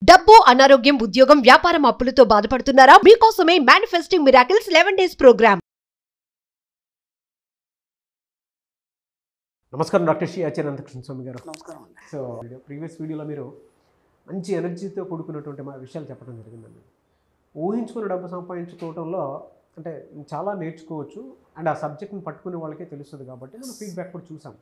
డబ్బు, అనారోగ్యం, ఉద్యోగం, వ్యాపారం, అప్పులతో బాధపడుతున్నారా? మీకోసమే మేనిఫెస్టింగ్ మిరాకిల్స్ 11 days ప్రోగ్రామ్. నమస్కారం డాక్టర్ శ్రీ ఆచార్య స్వామి గారు. నమస్కారం అండి. సో ప్రీవియస్ వీడియోలో మీరు మంచి ఎనర్జీతో కూడుకున్నటువంటి మా విషయాలు చెప్పడం జరిగిందండి. ఊహించుకున్న డబ్బు సంపాదించుకోవడంలో అంటే చాలా నేర్చుకోవచ్చు అండ్ ఆ సబ్జెక్ట్ని పట్టుకునే వాళ్ళకే తెలుస్తుంది కాబట్టి మనం ఫీడ్బ్యాక్ కూడా చూసాం.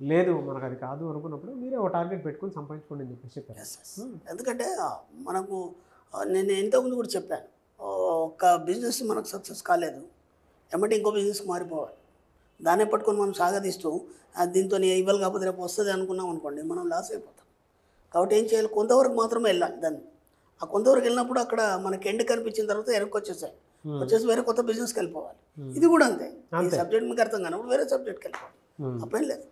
లేదు మనకు అది కాదు అనుకున్నప్పుడు మీరే ఒక టార్గెట్ పెట్టుకొని సంపాదించుకోండి అని చెప్పేసి చెప్పారు. ఎందుకంటే మనకు నేను ఇంతకుముందు కూడా చెప్పాను, ఒక బిజినెస్ మనకు సక్సెస్ కాలేదు ఏమంటే ఇంకో బిజినెస్కి మారిపోవాలి. దాన్నే పట్టుకొని మనం సాగదీస్తూ దీంతో ఇవ్వాలి కాకపోతే రేపు వస్తుంది అనుకున్నాం అనుకోండి, మనం లాస్ అయిపోతాం. కాబట్టి ఏం చేయాలి, కొంతవరకు మాత్రమే వెళ్ళాలి. దాన్ని ఆ కొంతవరకు వెళ్ళినప్పుడు అక్కడ మనకి ఎండ్ కనిపించిన తర్వాత వెనక్కి వచ్చేసి వేరే కొత్త బిజినెస్కి వెళ్ళిపోవాలి. ఇది కూడా అంతే. ఈ సబ్జెక్ట్ మీకు అర్థం కానప్పుడు వేరే సబ్జెక్ట్కి వెళ్ళిపోవాలి, అప్పేం లేదు.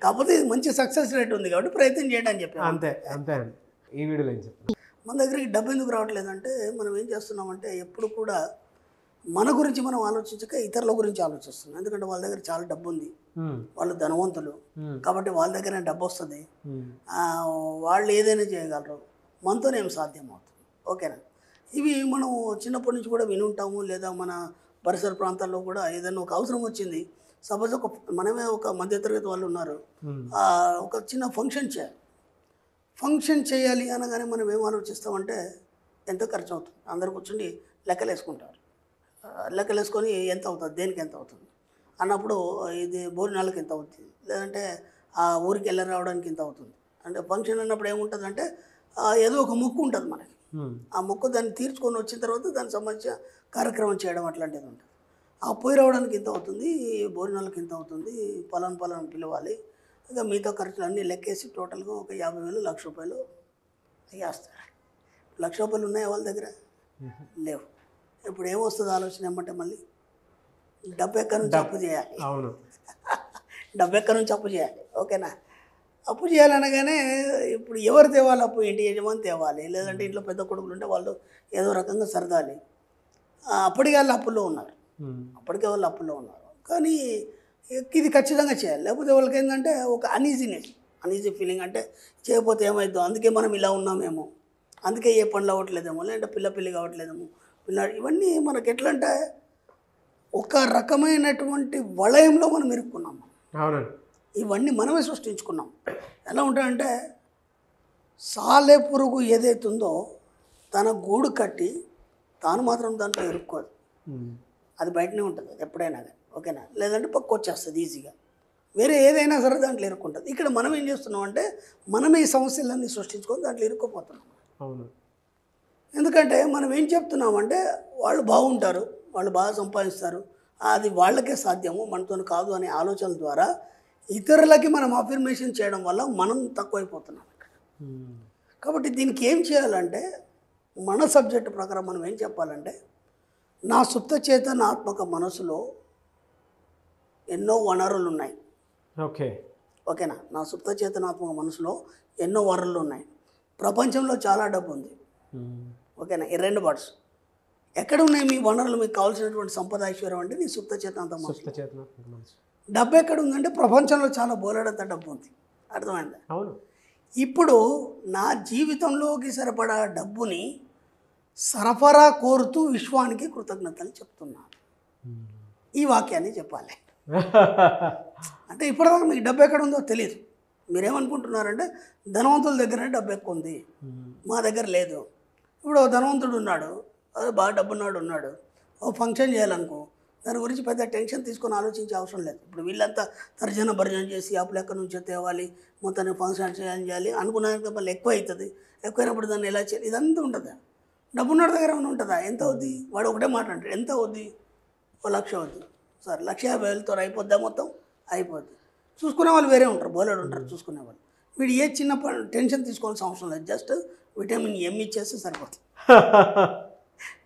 కాకపోతే ఇది మంచి సక్సెస్ రేట్ ఉంది కాబట్టి ప్రయత్నం చేయడానికి చెప్పాను. అంతే అంతే అండి. ఈ వీడియోలో ఏం చెప్పారు? మన దగ్గరికి డబ్బు ఎందుకు రావట్లేదంటే మనం ఏం చేస్తున్నామంటే ఎప్పుడు కూడా మన గురించి మనం ఆలోచించక ఇతరుల గురించి ఆలోచిస్తున్నాం. ఎందుకంటే వాళ్ళ దగ్గర చాలా డబ్బు ఉంది, వాళ్ళు ధనవంతులు కాబట్టి వాళ్ళ దగ్గర డబ్బు వస్తుంది, వాళ్ళు ఏదైనా చేయగలరు, మనతోనేం సాధ్యం అవుతుంది. ఓకేనా? ఇవి మనం చిన్నప్పటి నుంచి కూడా వినుంటాము, లేదా మన పరిసర ప్రాంతాల్లో కూడా ఏదైనా ఒక అవసరం వచ్చింది, సపోజ్ మనమే ఒక మధ్యతరగతి వాళ్ళు ఉన్నారు, ఒక చిన్న ఫంక్షన్ చేయాలి అనగానే మనం ఏం ఆలోచిస్తామంటే ఎంత ఖర్చు అవుతుంది. అందరు కూర్చొని లెక్కలు వేసుకొని ఎంత అవుతుంది, దేనికి ఎంత అవుతుంది అన్నప్పుడు ఇది భోజనాలకు ఎంత అవుతుంది, లేదంటే ఆ ఊరికి వెళ్ళి రావడానికి ఎంత అవుతుంది. అంటే ఫంక్షన్ అన్నప్పుడు ఏముంటుందంటే ఏదో ఒక మొక్కు ఉంటుంది మనకి, ఆ మొక్కు దాన్ని తీర్చుకొని వచ్చిన తర్వాత దానికి సంబంధించిన కార్యక్రమం చేయడం అట్లాంటిది ఉంటుంది. ఆ పోయి రావడానికి ఎంత అవుతుంది, భోజనాలకు ఎంత అవుతుంది, పలాను పిలవాలి, ఇక మిగతా ఖర్చులు అన్నీ లెక్కేసి టోటల్గా ఒక 50,000 1,00,000 వేస్తారు. 1,00,000 రూపాయలు ఉన్నాయా వాళ్ళ దగ్గర? లేవు. ఇప్పుడు ఏమొస్తుంది ఆలోచన ఏమంటే మళ్ళీ డబ్బు ఎక్కడి నుంచి అప్పు చేయాలి. అవును, డబ్బు ఎక్కడి నుంచి అప్పు చేయాలి. ఓకేనా? అప్పు చేయాలనగానే ఇప్పుడు ఎవరు తేవాలి అప్పు? ఇంటి యజమాని తేవాలి, లేదంటే ఇంట్లో పెద్ద కొడుకులు ఉంటే వాళ్ళు ఏదో రకంగా సరదాలి. అప్పటికే వాళ్ళు అప్పుల్లో ఉన్నారు, కానీ ఇది ఖచ్చితంగా చేయాలి. లేకపోతే వాళ్ళకి ఏంటంటే ఒక అనీజీ ఫీలింగ్, అంటే చేయకపోతే ఏమవుతుందో, అందుకే మనం ఇలా ఉన్నామేమో, అందుకే ఏ పనులు అవ్వట్లేదేమో, లేదంటే పిల్లి కావట్లేదేమో, ఇవన్నీ మనకి ఎట్లా అంటే ఒక రకమైనటువంటి వలయంలో మనం ఇరుక్కున్నాం. అవునండి. ఇవన్నీ మనమే సృష్టించుకున్నాం. ఎలా ఉంటాయంటే సాలె పురుగు ఏదైతుందో తన గూడు కట్టి తాను మాత్రం దాంట్లో ఇరుక్కోదు, అది బయటనే ఉంటుంది ఎప్పుడైనా. ఓకేనా? లేదంటే పక్క వచ్చేస్తుంది ఈజీగా, వేరే ఏదైనా సరే దాంట్లో ఇరుక్కుంటుంది. ఇక్కడ మనం ఏం చేస్తున్నాం అంటే మనమే ఈ సమస్యలన్నీ సృష్టించుకొని దాంట్లో ఇరుక్కుపోతున్నాం. అవును. ఎందుకంటే మనం ఏం చెప్తున్నామంటే వాళ్ళు బాగుంటారు, వాళ్ళు బాగా సంపాదిస్తారు, అది వాళ్ళకే సాధ్యము, మనతో కాదు అనే ఆలోచన ద్వారా ఇతరులకి మనం అఫర్మేషన్ చేయడం వల్ల మనం తక్కువైపోతున్నాం ఇక్కడ. కాబట్టి దీనికి ఏం చేయాలంటే మన సబ్జెక్టు ప్రకారం మనం ఏం చెప్పాలంటే నా సుప్త చేతనాత్మక మనసులో ఎన్నో వనరులు ఉన్నాయి. ఓకేనా? నా సుప్త చేతనాత్మక మనసులో ఎన్నో వనరులు ఉన్నాయి. ప్రపంచంలో చాలా డబ్బు ఉంది. ఓకేనా? ఈ 2 పార్ట్స్ ఎక్కడ ఉన్నాయి మీ వనరులు? మీకు కావాల్సినటువంటి సంపద ఐశ్వర్యం అంటే నీ సుప్త చేతనాత్మక మనసు. డబ్బు ఎక్కడ ఉందంటే ప్రపంచంలో చాలా బోలెడంత డబ్బు ఉంది. అర్థమైందా? అవును. ఇప్పుడు నా జీవితంలోకి సరిపడా డబ్బుని సరఫరా కోరుతూ విశ్వానికి కృతజ్ఞతలు చెప్తున్నాను. ఈ వాక్యాన్ని చెప్పాలి. అంటే ఇప్పటిదాకా మీకు డబ్బు ఎక్కడ ఉందో తెలియదు. మీరేమనుకుంటున్నారంటే ధనవంతుల దగ్గర డబ్బు ఎక్కువ ఉంది, మా దగ్గర లేదు. ఇప్పుడు ధనవంతుడు ఉన్నాడు, అదే బాగా డబ్బున్నాడు ఉన్నాడు, ఓ ఫంక్షన్ చేయాలనుకో, దాని గురించి పెద్ద టెన్షన్ తీసుకొని ఆలోచించే అవసరం లేదు. ఇప్పుడు వీళ్ళంతా తర్జన భర్జన చేసి అప్పులు ఎక్కడి నుంచో తేవాలి, మొత్తాన్ని ఫంక్షన్ చేయాలి అనుకున్నాక మళ్ళీ ఎక్కువ అవుతుంది. ఎక్కువైనప్పుడు దాన్ని ఎలా చేయాలి, ఇదంతా ఉంటుంది. డబ్బున్నోడి దగ్గర ఏమైనా ఉంటుందా? ఎంత అవుద్ది? వాడు ఒకటే మాట అంటాడు, ఎంత అవుద్ది? 1,00,000 అవుద్ది. సరే 1,50,000తో అయిపోద్దా? మొత్తం అయిపోద్ది. చూసుకునే వాళ్ళు వేరే ఉంటారు, బోలెడు ఉంటారు చూసుకునే వాళ్ళు. వీడు ఏ చిన్న టెన్షన్ తీసుకోవాల్సిన అవసరం లేదు, జస్ట్ విటమిన్ ఎం ఇచ్చేస్తే సరిపోతుంది.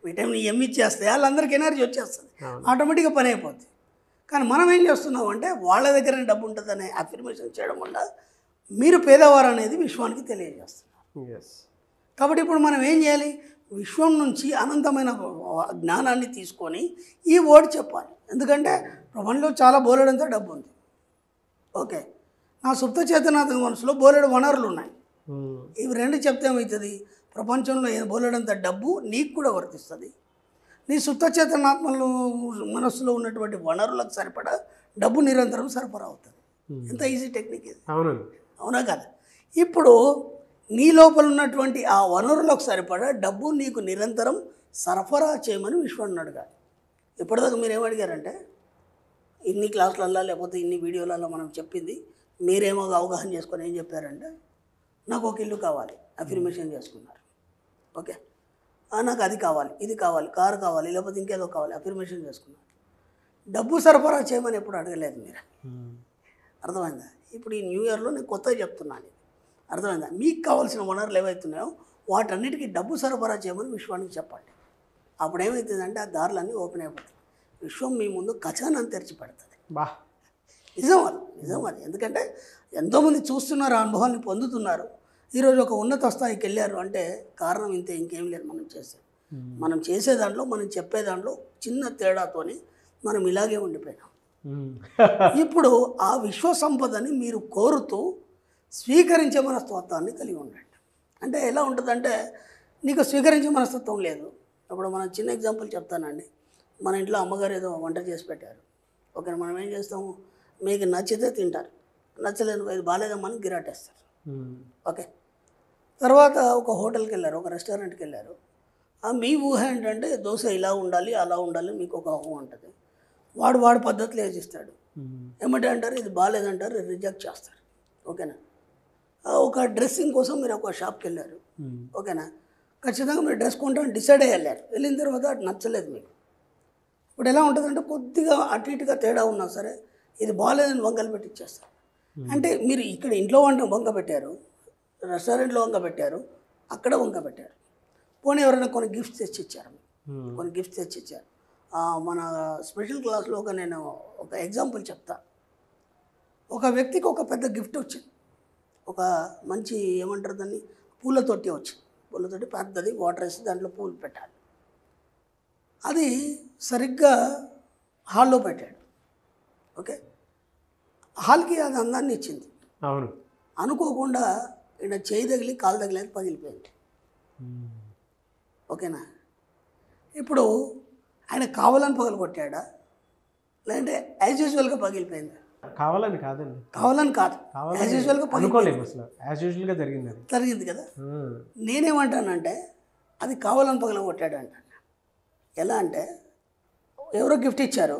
విటమిన్ ఎం ఇచ్చేస్తే వాళ్ళందరికీ ఎనర్జీ వచ్చేస్తుంది, ఆటోమేటిక్గా పని అయిపోద్ది. కానీ మనం ఏం చేస్తున్నాం అంటే వాళ్ళ దగ్గర డబ్బు ఉంటుందనే అఫర్మేషన్ చేయడం వల్ల మీరు పేదవారు అనేది విశ్వానికి తెలియజేస్తున్నారు. కాబట్టి ఇప్పుడు మనం ఏం చేయాలి? విశ్వం నుంచి అనంతమైన జ్ఞానాన్ని తీసుకొని ఈ వర్డ్ చెప్పాలి. ఎందుకంటే ప్రపంచంలో చాలా బోలెడంతో డబ్బు ఉంది. ఓకే, నా సుప్త చేతనాత్మక మనసులో బోలెడు వనరులు ఉన్నాయి. ఇవి రెండు చెప్తే ఏమవుతుంది, ప్రపంచంలో బోలెడంత డబ్బు నీకు కూడా వర్తిస్తుంది. నీ సుప్త చేతనాత్మలో మనస్సులో ఉన్నటువంటి వనరులకు సరిపడా డబ్బు నిరంతరం సరఫరా అవుతుంది. ఎంత ఈజీ టెక్నిక్ ఇది, అవునా కదా? ఇప్పుడు నీ లోపల ఉన్నటువంటి ఆ వనరులకు సరిపడా డబ్బు నీకు నిరంతరం సరఫరా చేయమని విశ్వాన్ని అడగాలి. ఇప్పటిదాకా మీరు ఏమడిగారంటే ఇన్ని క్లాసులల్లో లేకపోతే ఇన్ని వీడియోలలో మనం చెప్పింది మీరేమో అవగాహన చేసుకొని ఏం చెప్పారంటే నాకు ఒక ఇల్లు కావాలి, అఫర్మేషన్ చేసుకున్నారు. ఓకే, నాకు అది కావాలి, ఇది కావాలి, కారు కావాలి, లేకపోతే ఇంకేదో కావాలి, అఫర్మేషన్ చేసుకున్నారు. డబ్బు సరఫరా చేయమని ఎప్పుడు అడగలేదు మీరు. అర్థమైందా? ఇప్పుడు ఈ న్యూ ఇయర్లో నేను కొత్తగా చెప్తున్నాను. అర్థమైందా? మీకు కావాల్సిన వనరులు ఏవైతున్నాయో వాటన్నిటికీ డబ్బు సరఫరా చేయమని విశ్వానికి చెప్పండి. అప్పుడు ఏమవుతుందంటే ఆ దారులన్నీ ఓపెన్ అయిపోతాయి. విశ్వం మీ ముందు ఖజానాన్ని తెరిచి పెడుతుంది. నిజం అది. ఎందుకంటే ఎంతోమంది చూస్తున్నారు, ఆ అనుభవాన్ని పొందుతున్నారు. ఈరోజు ఒక ఉన్నత స్థాయికి వెళ్ళారు అంటే కారణం ఇంతే, ఇంకేం లేదు. మనం చేసే దాంట్లో, మనం చెప్పే దాంట్లో చిన్న తేడాతోని మనం ఇలాగే ఉండిపోయినాం. ఇప్పుడు ఆ విశ్వ సంపదని మీరు కోరుతూ స్వీకరించే మనస్తత్వాన్ని కలిగి ఉండండి. అంటే ఎలా ఉంటుందంటే నీకు స్వీకరించే మనస్తత్వం లేదు. ఇప్పుడు మనం చిన్న ఎగ్జాంపుల్ చెప్తానండి. మన ఇంట్లో అమ్మగారు ఏదో వంట చేసి పెట్టారు. ఓకే, మనం ఏం చేస్తాము, మీకు నచ్చితే తింటారు, నచ్చలేదు ఇది బాగాలేదమ్మని గిరాటేస్తారు. ఓకే, తర్వాత ఒక హోటల్కి వెళ్ళారు, ఒక రెస్టారెంట్కి వెళ్ళారు. మీ ఊహ ఏంటంటే దోశ ఇలా ఉండాలి, అలా ఉండాలి, మీకు ఒక ఊహ ఉంటుంది. వాడు పద్ధతిలో వేసిస్తాడు. ఏమంటే అంటారు ఇది బాగాలేదంటారు, రిజెక్ట్ చేస్తారు. ఓకేనా? ఒక డ్రెస్సింగ్ కోసం మీరు ఒక షాప్కి వెళ్ళారు. ఓకేనా? ఖచ్చితంగా మీరు డ్రెస్ కొంటామని డిసైడ్ అయ్యారు. వెళ్ళిన తర్వాత అది నచ్చలేదు మీకు. ఇప్పుడు ఎలా ఉంటుందంటే కొద్దిగా అటు ఇటుగా తేడా ఉన్నా సరే ఇది బాగాలేదని వంకలు పెట్టి ఇచ్చేస్తారు. అంటే మీరు ఇక్కడ ఇంట్లో వంక పెట్టారు, రెస్టారెంట్లో వంక పెట్టారు, అక్కడ వంక పెట్టారు. పోనీ ఎవరైనా కొన్ని గిఫ్ట్స్ తెచ్చిచ్చారు, మన స్పెషల్ క్లాస్లో నేను ఒక ఎగ్జాంపుల్ చెప్తా. ఒక వ్యక్తికి ఒక పెద్ద గిఫ్ట్ వచ్చింది. ఒక మంచి ఏమంటారు దాన్ని, పూల తొట్టి వచ్చింది. పూల తొట్టి పెద్దది, వాటర్ వేసి దాంట్లో పూలు పెట్టాలి. అది సరిగ్గా హాల్లో పెట్టాడు. ఓకే, హాల్కి అది అందాన్ని ఇచ్చింది. అవును, అనుకోకుండా ఇక్కడ చేయి తగిలి కాలు తగిలేదు, పగిలిపోయింది. ఓకేనా? ఇప్పుడు ఆయన కావాలని పగలగొట్టాడా, లేదంటే యాజ్ యూజువల్గా పగిలిపోయిందా? కావాలని కాదండి, కావాలని కాదు, యాజ్ యూజువల్గా అనుకోలేము, అసలు యాజ్ యూజువల్గా జరిగింది కదా. నేనేమంటానంటే అది కావాలని పగలగొట్టాడు అంటాను. ఎలా అంటే ఎవరో గిఫ్ట్ ఇచ్చారు,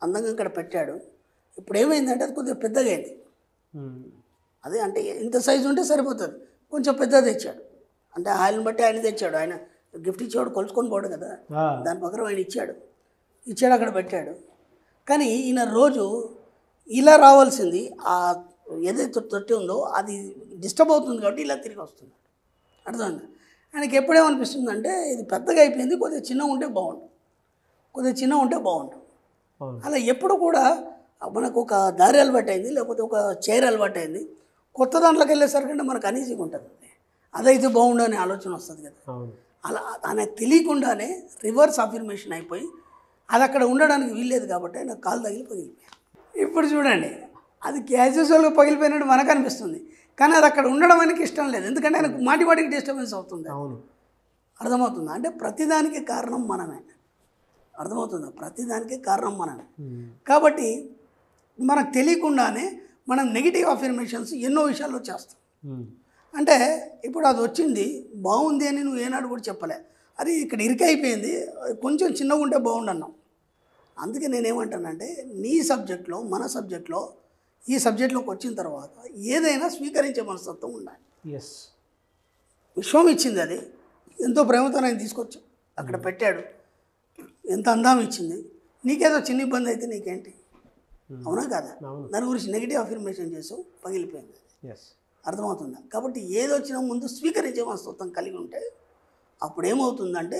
అందంగా ఇక్కడ పెట్టాడు. ఇప్పుడు ఏమైందంటే అది కొద్దిగా పెద్దగా అయింది. అదే అంటే ఇంత సైజు ఉంటే సరిపోతుంది, కొంచెం పెద్దది తెచ్చాడు. అంటే ఆయనను బట్టి ఆయన తెచ్చాడు. ఆయన గిఫ్ట్ ఇచ్చేవాడు కొలుచుకొని పోడు కదా, దాని ప్రకారం ఆయన ఇచ్చాడు, అక్కడ పెట్టాడు. కానీ ఈయన రోజు ఇలా రావాల్సింది ఆ ఏదైతే తొట్టి ఉందో అది డిస్టర్బ్ అవుతుంది కాబట్టి ఇలా తిరిగి వస్తుంది. అర్థమైంది? ఆయనకి ఎప్పుడేమనిపిస్తుందంటే ఇది పెద్దగా అయిపోయింది, కొద్దిగా చిన్నగా ఉంటే బాగుండు. అలా ఎప్పుడు కూడా మనకు ఒక దారి అలవాటు అయింది, లేకపోతే ఒక చైర్ అలవాటు అయింది. కొత్త దాంట్లోకి వెళ్ళేసరికంటే మనకు అనీజీగా ఉంటుంది. అదైతే బాగుండు అనే ఆలోచన వస్తుంది కదా. అలా ఆయనకు తెలియకుండానే రివర్స్ అఫర్మేషన్ అయిపోయి అది అక్కడ ఉండడానికి వీల్లేదు కాబట్టి ఆయన కాలు తగిలి పగిలిపోయాయి. ఇప్పుడు చూడండి, అది క్యాజువల్గా పగిలిపోయినట్టు మనకు అనిపిస్తుంది, కానీ అది అక్కడ ఉండడం ఆయనకి ఇష్టం లేదు. ఎందుకంటే ఆయనకు మాటికి డిస్టర్బెన్స్ అవుతుంది. అర్థమవుతుందా? అంటే ప్రతిదానికి కారణం మనమే. అర్థమవుతుందా? ప్రతిదానికి కారణం మనమే. కాబట్టి మనకు తెలియకుండానే మనం నెగిటివ్ అఫర్మేషన్స్ ఎన్నో విషయాల్లో చేస్తాం. అంటే ఇప్పుడు అది వచ్చింది బాగుంది అని నువ్వు ఏనాడు కూడా చెప్పలే, అది ఇక్కడ ఇరికైపోయింది, కొంచెం చిన్నగా ఉంటే బాగుండు అన్నాం. అందుకే నేనేమంటానంటే నీ సబ్జెక్ట్లో, మన సబ్జెక్ట్లో, ఈ సబ్జెక్ట్లోకి వచ్చిన తర్వాత ఏదైనా స్వీకరించే మనస్తత్వం ఉండాలి. విశ్వం ఇచ్చింది, అది ఎంతో ప్రేమతో ఆయన తీసుకొచ్చి అక్కడ పెట్టాడు, ఎంత అందం ఇచ్చింది. నీకేదో చిన్న ఇబ్బంది అయితే నీకేంటి? అవునా కదా? దాని గురించి నెగిటివ్ అఫర్మేషన్ చేసావు, పగిలిపోయింది. అర్థమవుతుందా? కాబట్టి ఏదొచ్చినా ముందు స్వీకరించే మనస్తత్వం కలిగి ఉంటే అప్పుడు ఏమవుతుందంటే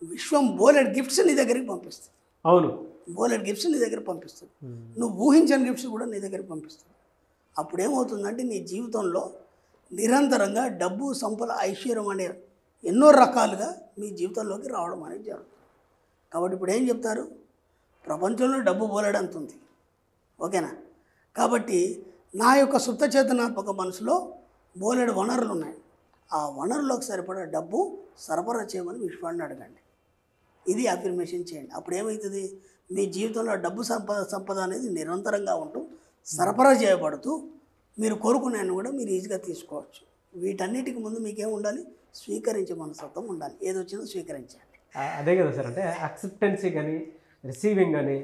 విశ్వం బోలెడ్ గిఫ్ట్స్ నీ దగ్గరికి పంపిస్తుంది. అవును, బోలెడ్ గిఫ్ట్స్ నీ దగ్గర పంపిస్తుంది. నువ్వు ఊహించని గిఫ్ట్స్ కూడా నీ దగ్గరికి పంపిస్తుంది. అప్పుడు ఏమవుతుందంటే నీ జీవితంలో నిరంతరంగా డబ్బు, సంపద, ఐశ్వర్యం అనే ఎన్నో రకాలుగా మీ జీవితంలోకి రావడం అనేది జరుగుతుంది. కాబట్టి ఇప్పుడు ఏం చెప్తారు, ప్రపంచంలో డబ్బు బోలెడంత ఉంది. ఓకేనా? కాబట్టి నా యొక్క సుప్త చేతనాత్మక మనసులో బోలెడు వనరులు ఉన్నాయి. ఆ వనరులకు సరిపడా డబ్బు సరఫరా చేయమని విశ్వాన్ని అడగండి. ఇది అఫర్మేషన్ చేయండి. అప్పుడు ఏమవుతుంది, మీ జీవితంలో డబ్బు సంపద అనేది నిరంతరంగా ఉంటూ సరఫరా చేయబడుతూ మీరు కోరుకునేను కూడా మీరు ఈజీగా తీసుకోవచ్చు. వీటన్నిటికి ముందు మీకేం ఉండాలి, స్వీకరించే మనస్తత్వం ఉండాలి. ఏది వచ్చిందో స్వీకరించాలి. అదే కదా సార్, అంటే యాక్సెప్టెన్సీ కానీ రిసీవింగ్ కానీ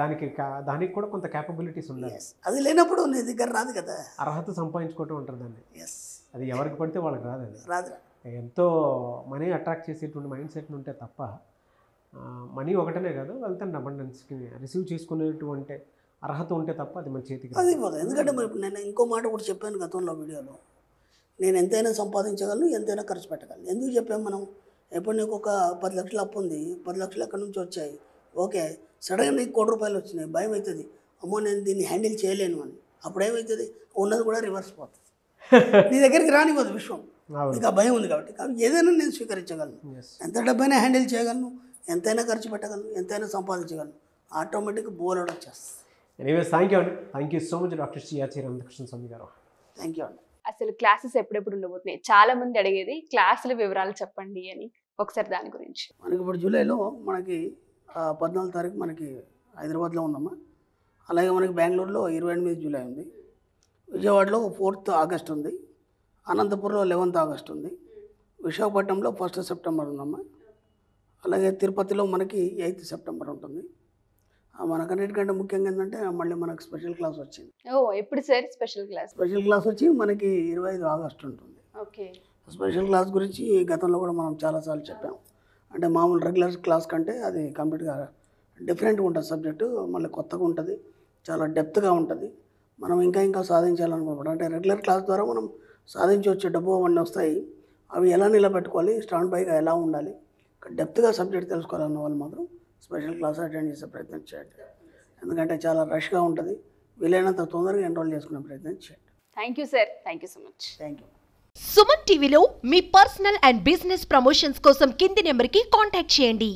దానికి కూడా కొంత క్యాపబిలిటీస్ ఉండాలి. అది లేనప్పుడు నీ దగ్గర రాదు కదా. అర్హత సంపాదించుకోవటం ఉంటుంది దాన్ని. ఎస్, అది ఎవరికి పడితే వాళ్ళకి రాదు. అది రాదు. ఎంతో మనీ అట్రాక్ట్ చేసేటువంటి మైండ్ సెట్ ఉంటే తప్ప మనీ ఒకటనే కాదు, వెల్త్ అండ్ అబండెన్స్కి రిసీవ్ చేసుకునేటువంటి అర్హత ఉంటే తప్ప అది మన చేతికి అది పోతుంది. ఎందుకంటే మరి నేను ఇంకో మాట కూడా చెప్పాను గతంలో వీడియోలో, నేను ఎంతైనా సంపాదించగలను, ఎంతైనా ఖర్చు పెట్టగలను. ఎందుకు చెప్పాము మనం, ఎప్పుడు నీకు ఒక 10 లక్షలు అప్పు ఉంది, 10 లక్షలు ఎక్కడి నుంచి వచ్చాయి, ఓకే, సడన్గా నీకు 1 కోటి రూపాయలు వచ్చినాయి, భయం అవుతుంది, అమ్మో నేను దీన్ని హ్యాండిల్ చేయలేను అని. అప్పుడు ఏమవుతుంది, ఉన్నది కూడా రివర్స్ పోతుంది, నీ దగ్గరికి రానివ్వదు విశ్వం. నీకు ఆ భయం ఉంది కాబట్టి ఏదైనా నేను స్వీకరించగలను, ఎంత డబ్బైనా హ్యాండిల్ చేయగలను, ఎంతైనా ఖర్చు పెట్టగలను, ఎంతైనా సంపాదించగలను. ఆటోమేటిక్గా బోలెడు వచ్చేస్తుంది. Anyways thank you so much doctor Sri Ramakrishna Swami garu. Thank you అండి. అసలు క్లాసెస్ ఎప్పుడెప్పుడు ఉండబోతున్నాయి? చాలా మంది అడిగేది క్లాసుల వివరాలు చెప్పండి అని, ఒకసారి దాని గురించి. మనకి ఇప్పుడు జూలైలో మనకి 14వ తారీఖు మనకి హైదరాబాద్లో ఉందమ్మా. అలాగే మనకి బెంగళూరులో 28 జూలై ఉంది, విజయవాడలో 4th ఆగస్ట్ ఉంది, అనంతపురంలో 11th ఆగస్ట్ ఉంది, విశాఖపట్నంలో 1st సెప్టెంబర్ ఉందమ్మా. అలాగే తిరుపతిలో మనకి 8th సెప్టెంబర్ ఉంటుంది. మనకన్నిటికంటే ముఖ్యంగా ఏంటంటే మళ్ళీ మనకు స్పెషల్ క్లాస్ వచ్చింది. ఎప్పుడు sir special class? Special class వచ్చి మనకి 25 ఆగస్ట్ ఉంటుంది. ఓకే. స్పెషల్ క్లాస్ గురించి గతంలో కూడా మనం చాలాసార్లు చెప్పాం. అంటే మామూలు రెగ్యులర్ క్లాస్ కంటే అది కంప్లీట్గా డిఫరెంట్గా ఉంటుంది సబ్జెక్టు, మళ్ళీ కొత్తగా ఉంటుంది, చాలా డెప్త్గా ఉంటుంది. మనం ఇంకా సాధించాలనుకుంటున్నాం. అంటే రెగ్యులర్ క్లాస్ ద్వారా మనం సాధించవచ్చు, డబ్బు అవన్నీ వస్తాయి, అవి ఎలా నిలబెట్టుకోవాలి, స్టాండ్ బైగా ఎలా ఉండాలి, డెప్త్గా సబ్జెక్ట్ తెలుసుకోవాలన్న వాళ్ళు మాత్రం స్పెషల్ క్లాస్ అటెండ్ చేసే ప్రయత్నం చేయండి. ఎందుకంటే చాలా రష్గా ఉంటుంది, వీలైనంత తొందరగా ఎన్రోల్ చేసుకునే ప్రయత్నం చేయండి. Thank you sir, thank you so much. Thank you. Suman టీవీలో మీ పర్సనల్ అండ్ బిజినెస్ ప్రమోషన్స్ కోసం కింది నెంబర్కి కాంటాక్ట్ చేయండి.